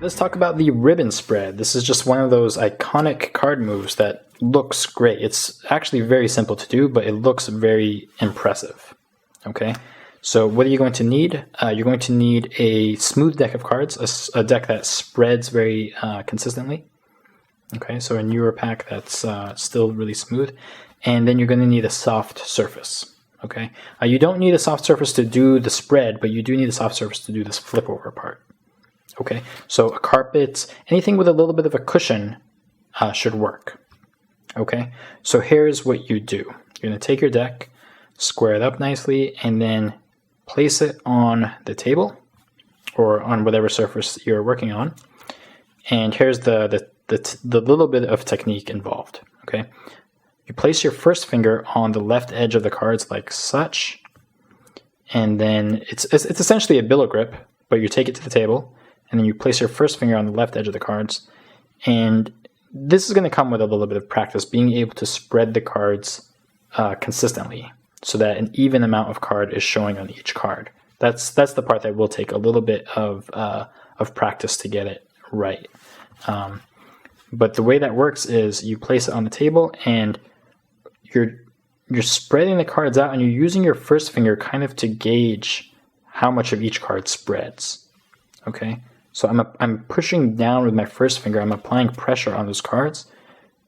Let's talk about the ribbon spread. This is just one of those iconic card moves that looks great. It's actually very simple to do, but it looks very impressive. Okay, so what are you going to need? You're going to need a smooth deck of cards, a deck that spreads very consistently. Okay, so a newer pack that's still really smooth. And then you're going to need a soft surface. Okay, you don't need a soft surface to do the spread, but you do need a soft surface to do this flip over part. Okay, so a carpet, anything with a little bit of a cushion should work. Okay, so here's what you do. You're going to take your deck, square it up nicely, and then place it on the table or on whatever surface you're working on. And here's the little bit of technique involved. Okay, you place your first finger on the left edge of the cards like such, and then it's essentially a billow grip, but you take it to the table. And then you place your first finger on the left edge of the cards. And this is going to come with a little bit of practice, being able to spread the cards consistently so that an even amount of card is showing on each card. That's the part that will take a little bit of practice to get it right. But the way that works is you place it on the table and you're spreading the cards out, and you're using your first finger kind of to gauge how much of each card spreads. Okay? So I'm pushing down with my first finger. I'm applying pressure on those cards,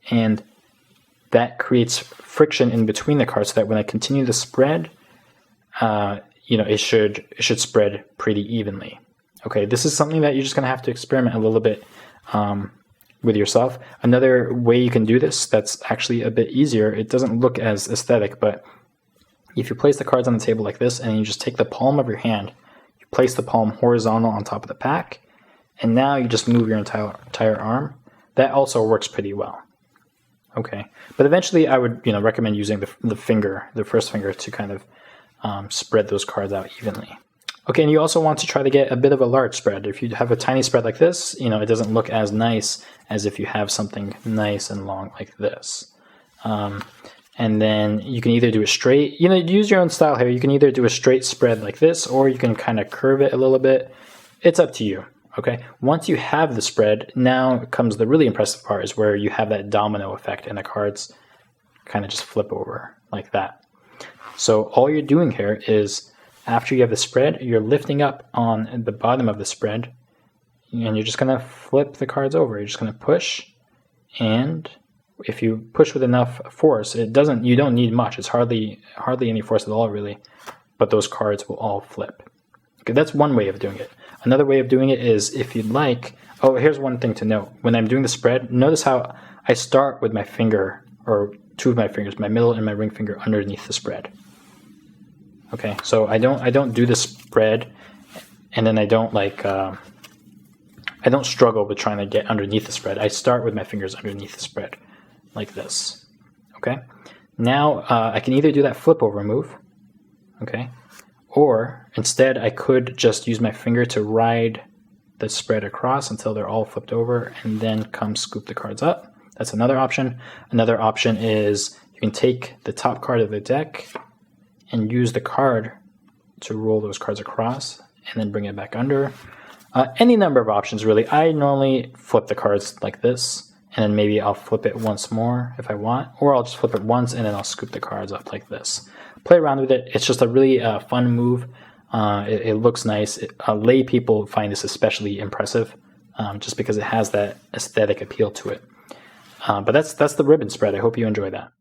and that creates friction in between the cards so that when I continue to spread, it should spread pretty evenly. Okay, this is something that you're just going to have to experiment a little bit with yourself. Another way you can do this that's actually a bit easier, it doesn't look as aesthetic, but if you place the cards on the table like this and you just take the palm of your hand, you place the palm horizontal on top of the pack, and now you just move your entire arm. That also works pretty well. Okay, but eventually I would recommend using the first finger to kind of spread those cards out evenly. Okay, and you also want to try to get a bit of a large spread. If you have a tiny spread like this, it doesn't look as nice as if you have something nice and long like this. And then you can either do a straight, use your own style here. You can either do a straight spread like this, or you can kind of curve it a little bit. It's up to you. Okay, once you have the spread, now comes the really impressive part, is where you have that domino effect and the cards kind of just flip over like that. So all you're doing here is, after you have the spread, you're lifting up on the bottom of the spread, and you're just going to flip the cards over. You're just going to push, and if you push with enough force, you don't need much. It's hardly any force at all, really, but those cards will all flip. Okay, that's one way of doing it. Another way of doing it is, if you'd like, here's one thing to note. When I'm doing the spread, notice how I start with my finger, or two of my fingers, my middle and my ring finger, underneath the spread. Okay, so I don't do the spread, and then I don't struggle with trying to get underneath the spread. I start with my fingers underneath the spread, like this. Okay, now I can either do that flip over move, okay, or instead I could just use my finger to ride the spread across until they're all flipped over, and then come scoop the cards up. That's another option. Another option is you can take the top card of the deck and use the card to roll those cards across and then bring it back under. Any number of options, really. I normally flip the cards like this, and then maybe I'll flip it once more if I want, or I'll just flip it once and then I'll scoop the cards up like this. Play around with it. It's just a really fun move. It looks nice. Lay people find this especially impressive, just because it has that aesthetic appeal to it. But that's the ribbon spread. I hope you enjoy that.